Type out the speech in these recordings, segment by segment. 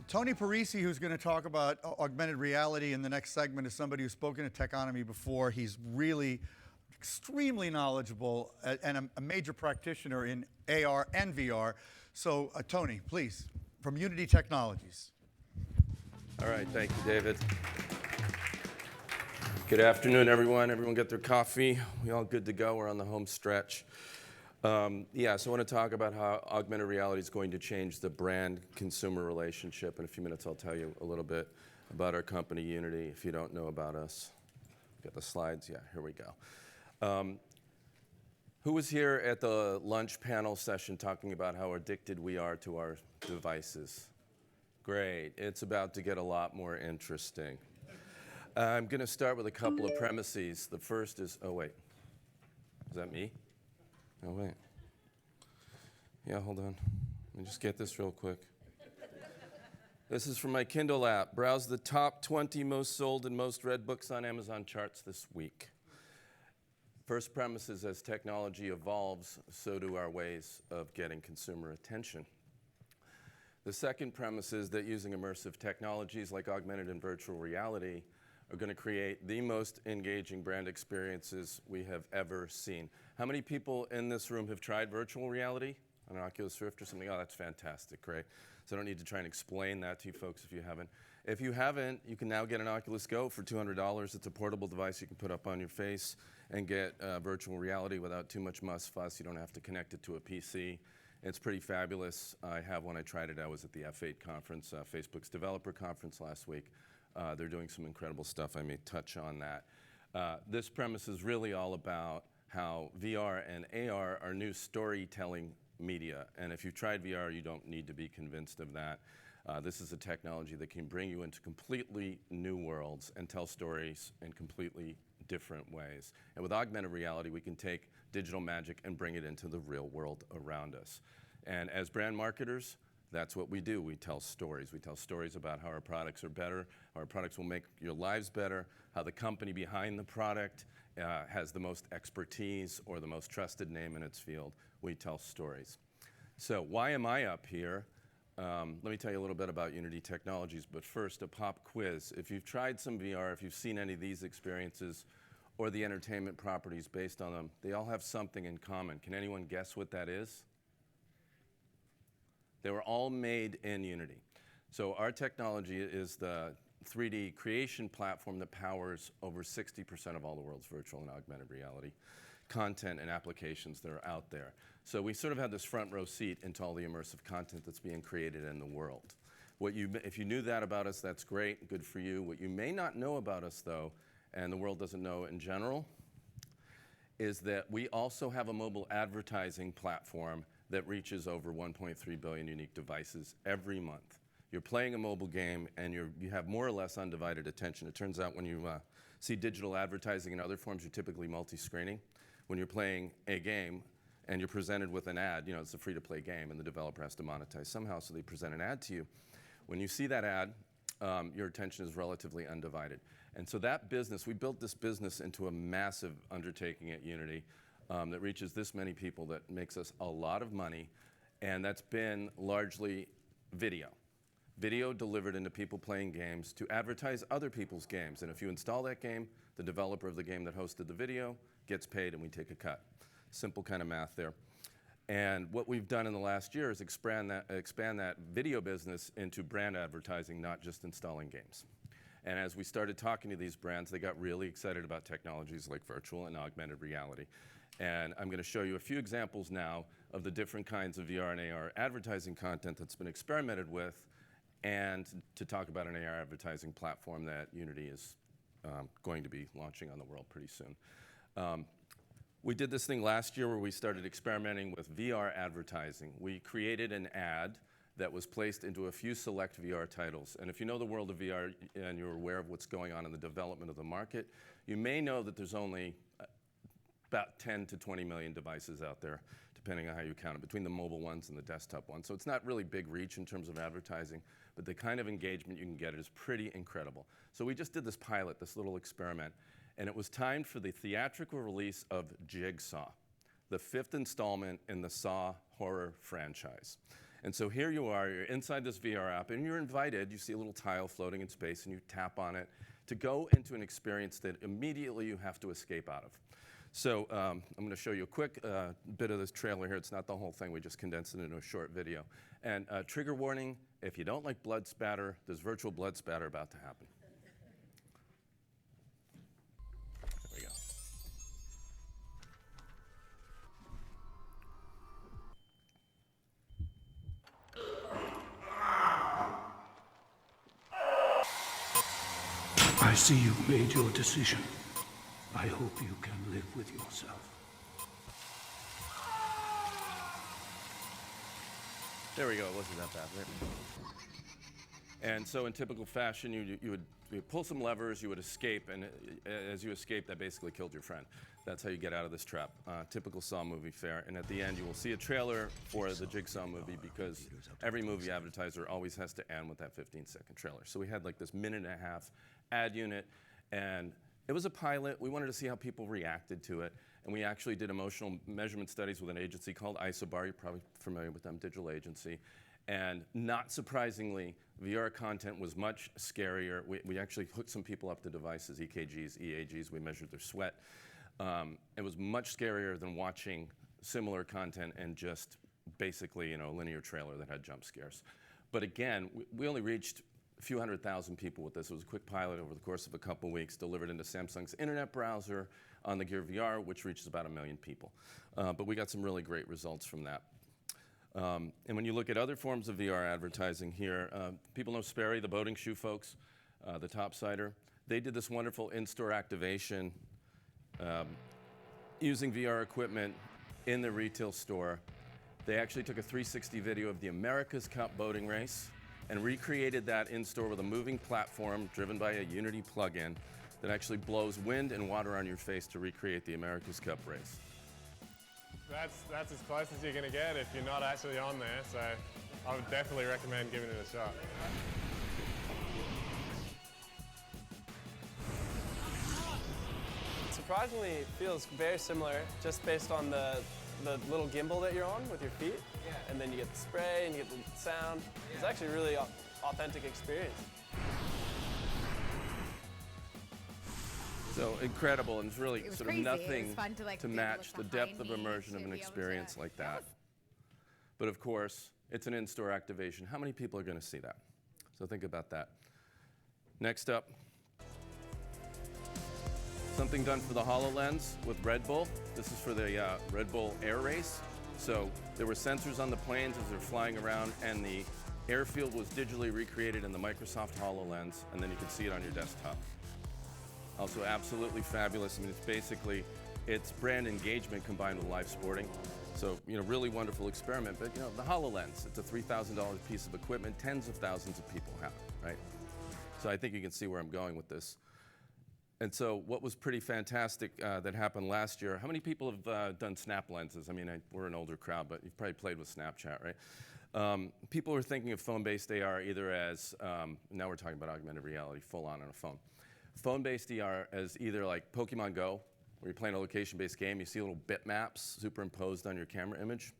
Tony Parisi, who's going to talk about augmented reality in the next segment, is somebody who's spoken at Techonomy before. He's really extremely knowledgeable and a major practitioner in AR and VR. So, Tony, please, from Unity Technologies. All right, thank you, David. Good afternoon, everyone. Everyone get their coffee? We all good to go? We're on the home stretch. So I want to talk about how augmented reality is going to change the brand-consumer relationship. In a few minutes, I'll tell you a little bit about our company, Unity, if you don't know about us. Got the slides? Yeah, here we go. Who was here at the lunch panel session talking about how addicted we are to our devices? Great. It's about to get a lot more interesting. I'm going to start with a couple of premises. The first is, oh, wait. Is that me? Oh, wait. Yeah, hold on. Let me just get this real quick. This is from my Kindle app. Browse the top 20 most sold and most read books on Amazon charts this week. First premise is, as technology evolves, so do our ways of getting consumer attention. The second premise is that using immersive technologies like augmented and virtual reality are going to create the most engaging brand experiences we have ever seen. How many people in this room have tried virtual reality on an Oculus Rift or something? Oh, that's fantastic, great. So I don't need to try and explain that to you folks if you haven't. If you haven't, you can now get an Oculus Go for $200. It's a portable device you can put up on your face and get virtual reality without too much fuss. You don't have to connect it to a PC. It's pretty fabulous. I have one. I tried it. I was at the F8 conference, Facebook's developer conference last week. They're doing some incredible stuff. I may touch on that. This premise is really all about how VR and AR are new storytelling media. And if you've tried VR, you don't need to be convinced of that. This is a technology that can bring you into completely new worlds and tell stories in completely different ways. And with augmented reality, we can take digital magic and bring it into the real world around us. And as brand marketers, that's what we do. We tell stories. We tell stories about how our products are better, how our products will make your lives better, how the company behind the product has the most expertise or the most trusted name in its field. We tell stories. So why am I up here? Let me tell you a little bit about Unity Technologies, but first, a pop quiz. If you've tried some VR, if you've seen any of these experiences or the entertainment properties based on them, they all have something in common. Can anyone guess what that is? They were all made in Unity. So our technology is the 3D creation platform that powers over 60% of all the world's virtual and augmented reality content and applications that are out there. So we sort of have this front row seat into all the immersive content that's being created in the world. If you knew that about us, that's great, good for you. What you may not know about us, though, and the world doesn't know in general, is that we also have a mobile advertising platform that reaches over 1.3 billion unique devices every month. You're playing a mobile game and you have more or less undivided attention. It turns out when you see digital advertising in other forms, you're typically multi-screening. When you're playing a game and you're presented with an ad, it's a free-to-play game and the developer has to monetize somehow, so they present an ad to you. When you see that ad, your attention is relatively undivided. And so that business, we built this business into a massive undertaking at Unity that reaches this many people, that makes us a lot of money, and that's been largely video. Video delivered into people playing games to advertise other people's games. And if you install that game, the developer of the game that hosted the video gets paid and we take a cut. Simple kind of math there. And what we've done in the last year is expand that video business into brand advertising, not just installing games. And as we started talking to these brands, they got really excited about technologies like virtual and augmented reality. And I'm going to show you a few examples now of the different kinds of VR and AR advertising content that's been experimented with, and to talk about an AR advertising platform that Unity is going to be launching on the world pretty soon. We did this thing last year where we started experimenting with VR advertising. We created an ad that was placed into a few select VR titles. And if you know the world of VR and you're aware of what's going on in the development of the market, you may know that there's only about 10 to 20 million devices out there, depending on how you count it, between the mobile ones and the desktop ones. So it's not really big reach in terms of advertising, but the kind of engagement you can get is pretty incredible. So we just did this pilot, this little experiment, and it was timed for the theatrical release of Jigsaw, the 5th installment in the Saw horror franchise. And so here you are, you're inside this VR app, and you're invited, you see a little tile floating in space, and you tap on it to go into an experience that immediately you have to escape out of. So I'm going to show you a quick bit of this trailer here. It's not the whole thing. We just condensed it into a short video. And trigger warning, if you don't like blood spatter, there's virtual blood spatter about to happen. There we go. I see you've made your decision. I hope you can live with yourself. There we go. It wasn't that bad, right? And so in typical fashion, you would pull some levers, you would escape, and as you escape, that basically killed your friend. That's how you get out of this trap. Typical Saw movie fare. And at the end, you will see a trailer for the Jigsaw movie, because every movie advertiser always has to end with that 15-second trailer. So we had like this minute-and-a-half ad unit, and it was a pilot. We wanted to see how people reacted to it, and we actually did emotional measurement studies with an agency called Isobar. You're probably familiar with them, digital agency. And not surprisingly, VR content was much scarier. We actually hooked some people up to devices, EKGs, EAGs. We measured their sweat. It was much scarier than watching similar content and just basically, a linear trailer that had jump scares. But again, we only reached a few 100,000 people with this. It was a quick pilot over the course of a couple weeks, delivered into Samsung's internet browser on the Gear VR, which reaches about 1 million people. But we got some really great results from that. And when you look at other forms of VR advertising here, people know Sperry, the boating shoe folks, the topsider. They did this wonderful in-store activation using VR equipment in the retail store. They actually took a 360 video of the America's Cup boating race and recreated that in-store with a moving platform driven by a Unity plugin that actually blows wind and water on your face to recreate the America's Cup race. That's as close as you're going to get if you're not actually on there, so I would definitely recommend giving it a shot. Surprisingly, it feels very similar, just based on the little gimbal that you're on with your feet. Yeah. And then you get the spray and you get the sound. Yeah. It's actually a really authentic experience. So incredible, and it's really It was sort crazy. of It was nothing fun to, like, to be able to match look the depth behind of me immersion to of an be able experience to- like that. But of course, it's an in-store activation. How many people are going to see that? So think about that. Next up, something done for the HoloLens with Red Bull. This is for the Red Bull Air Race. So there were sensors on the planes as they're flying around, and the airfield was digitally recreated in the Microsoft HoloLens, and then you can see it on your desktop. Also absolutely fabulous. I mean, it's brand engagement combined with live sporting. So, really wonderful experiment. But, the HoloLens, it's a $3,000 piece of equipment. Tens of thousands of people have it, right? So I think you can see where I'm going with this. And so what was pretty fantastic that happened last year, how many people have done Snap lenses? I mean, we're an older crowd, but you've probably played with Snapchat, right? People are thinking of phone-based AR either as, now we're talking about augmented reality, full on a phone. Phone-based AR as either like Pokemon Go, where you're playing a location-based game, you see little bitmaps superimposed on your camera image,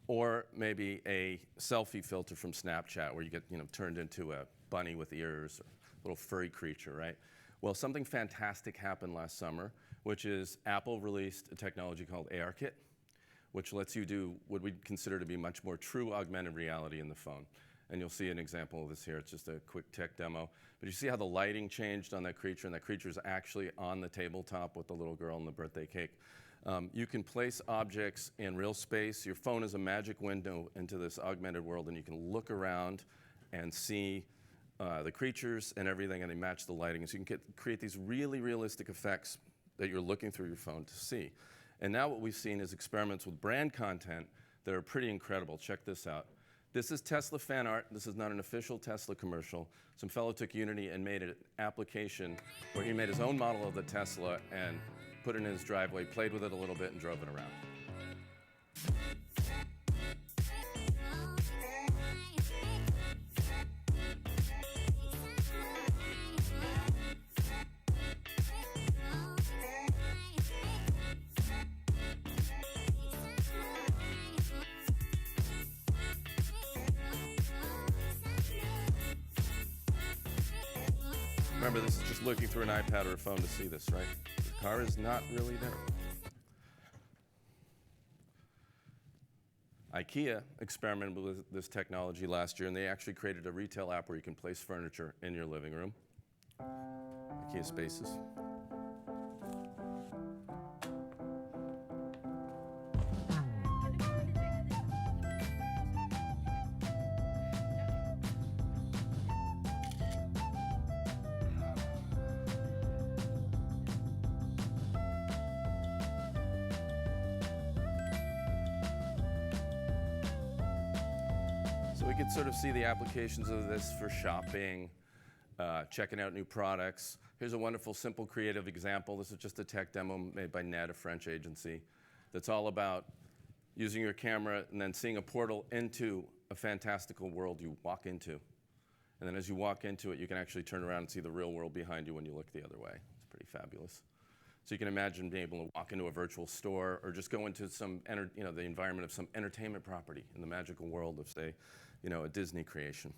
or maybe a selfie filter from Snapchat where you get turned into a bunny with ears or a little furry creature, right? Well, something fantastic happened last summer, which is Apple released a technology called ARKit, which lets you do what we'd consider to be much more true augmented reality in the phone. And you'll see an example of this here. It's just a quick tech demo. But you see how the lighting changed on that creature, and that creature is actually on the tabletop with the little girl and the birthday cake. You can place objects in real space. Your phone is a magic window into this augmented world, and you can look around and see the creatures and everything, and they match the lighting. So you can create these really realistic effects that you're looking through your phone to see. And now what we've seen is experiments with brand content that are pretty incredible. Check this out. This is Tesla fan art. This is not an official Tesla commercial. Some fellow took Unity and made an application where he made his own model of the Tesla and put it in his driveway, played with it a little bit, and drove it around. Remember, this is just looking through an iPad or a phone to see this, right? The car is not really there. IKEA experimented with this technology last year, and they actually created a retail app where you can place furniture in your living room. IKEA Spaces. So we could sort of see the applications of this for shopping, checking out new products. Here's a wonderful, simple, creative example. This is just a tech demo made by Ned, a French agency, that's all about using your camera and then seeing a portal into a fantastical world you walk into. And then as you walk into it, you can actually turn around and see the real world behind you when you look the other way. It's pretty fabulous. So you can imagine being able to walk into a virtual store or just go into some, the environment of some entertainment property in the magical world of, say, a Disney creation.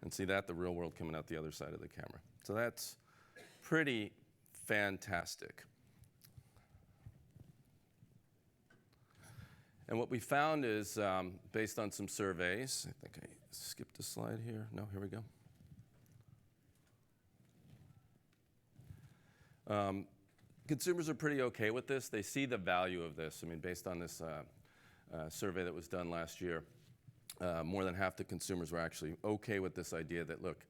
And see that, the real world coming out the other side of the camera. So that's pretty fantastic. And what we found is, based on some surveys, I think I skipped a slide here. No, here we go. Consumers are pretty okay with this. They see the value of this. I mean, based on this survey that was done last year, more than half the consumers were actually okay with this idea that, look,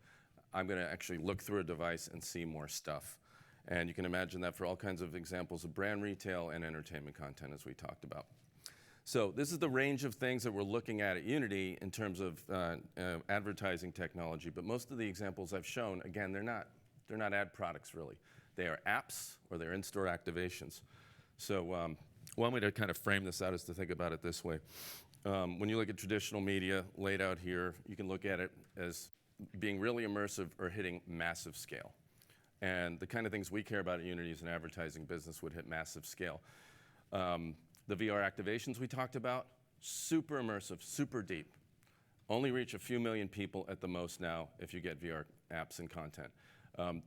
I'm going to actually look through a device and see more stuff. And you can imagine that for all kinds of examples of brand retail and entertainment content, as we talked about. So this is the range of things that we're looking at Unity in terms of advertising technology. But most of the examples I've shown, again, they're not ad products, really. They are apps or they're in-store activations. So one way to kind of frame this out is to think about it this way. When you look at traditional media laid out here, you can look at it as being really immersive or hitting massive scale. And the kind of things we care about at Unity as an advertising business would hit massive scale. The VR activations we talked about, super immersive, super deep. Only reach a few million people at the most now if you get VR apps and content.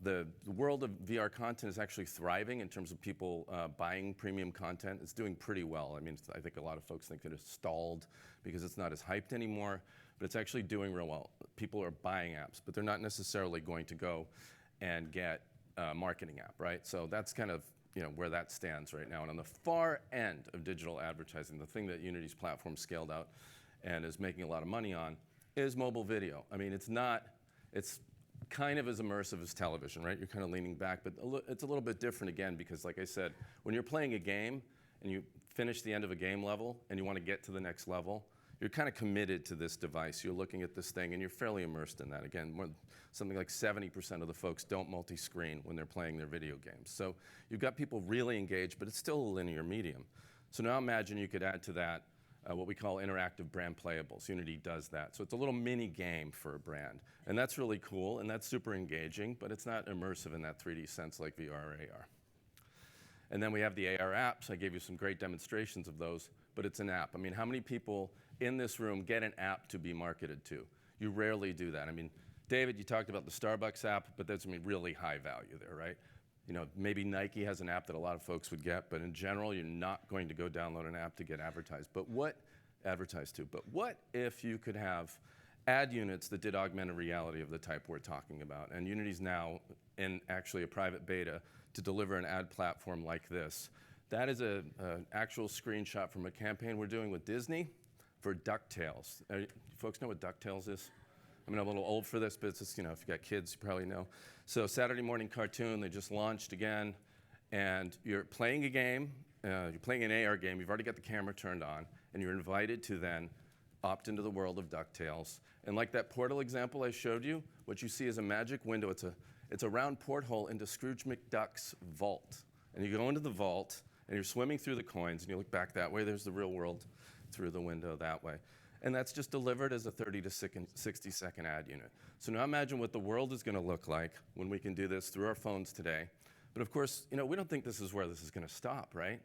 The world of VR content is actually thriving in terms of people buying premium content. It's doing pretty well. I mean, I think a lot of folks think that it's stalled because it's not as hyped anymore, but it's actually doing real well. People are buying apps, but they're not necessarily going to go and get a marketing app, right? So that's kind of where that stands right now. And on the far end of digital advertising, the thing that Unity's platform scaled out and is making a lot of money on is mobile video. I mean, it's kind of as immersive as television, right? You're kind of leaning back, but it's a little bit different again because, like I said, when you're playing a game and you finish the end of a game level and you want to get to the next level, you're kind of committed to this device. You're looking at this thing and you're fairly immersed in that. Again, something like 70% of the folks don't multi-screen when they're playing their video games. So you've got people really engaged, but it's still a linear medium. So now imagine you could add to that what we call interactive brand playables. Unity does that. So it's a little mini game for a brand. And that's really cool, and that's super engaging, but it's not immersive in that 3D sense like VR or AR. And then we have the AR apps. I gave you some great demonstrations of those, but it's an app. I mean, how many people in this room get an app to be marketed to? You rarely do that. I mean, David, you talked about the Starbucks app, but that's really high value there, right? Maybe Nike has an app that a lot of folks would get, but in general, you're not going to go download an app to get advertised. But what if you could have ad units that did augmented reality of the type we're talking about? And Unity's now in actually a private beta to deliver an ad platform like this. That is an actual screenshot from a campaign we're doing with Disney for DuckTales. Folks know what DuckTales is? I mean, I'm a little old for this, but it's just, if you've got kids, you probably know. So Saturday morning cartoon, they just launched again, and you're playing a game, you're playing an AR game, you've already got the camera turned on, and you're invited to then opt into the world of DuckTales. And like that portal example I showed you, what you see is a magic window. It's a round porthole into Scrooge McDuck's vault. And you go into the vault, and you're swimming through the coins, and you look back that way, there's the real world through the window that way. And that's just delivered as a 30 to 60 second ad unit. So now imagine what the world is going to look like when we can do this through our phones today. But of course, we don't think this is where this is going to stop, right?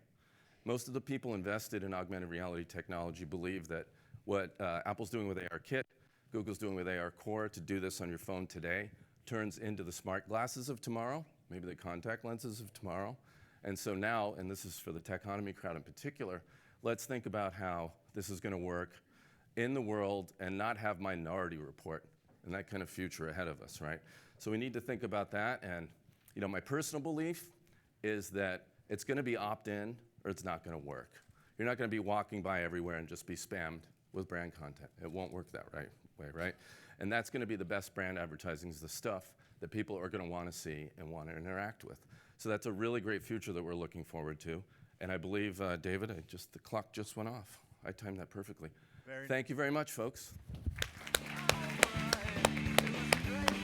Most of the people invested in augmented reality technology believe that what Apple's doing with ARKit Google's doing with AR Core to do this on your phone today turns into the smart glasses of tomorrow, maybe the contact lenses of tomorrow. And so now, and this is for the techonomy crowd in particular, let's think about how this is going to work in the world and not have Minority Report and that kind of future ahead of us, right? So we need to think about that. And my personal belief is that it's going to be opt-in or it's not going to work. You're not going to be walking by everywhere and just be spammed with brand content. It won't work that way, right? And that's going to be the best brand advertising, is the stuff that people are going to want to see and want to interact with. So that's a really great future that we're looking forward to. And I believe, David, the clock just went off. I timed that perfectly. Thank you very much, folks.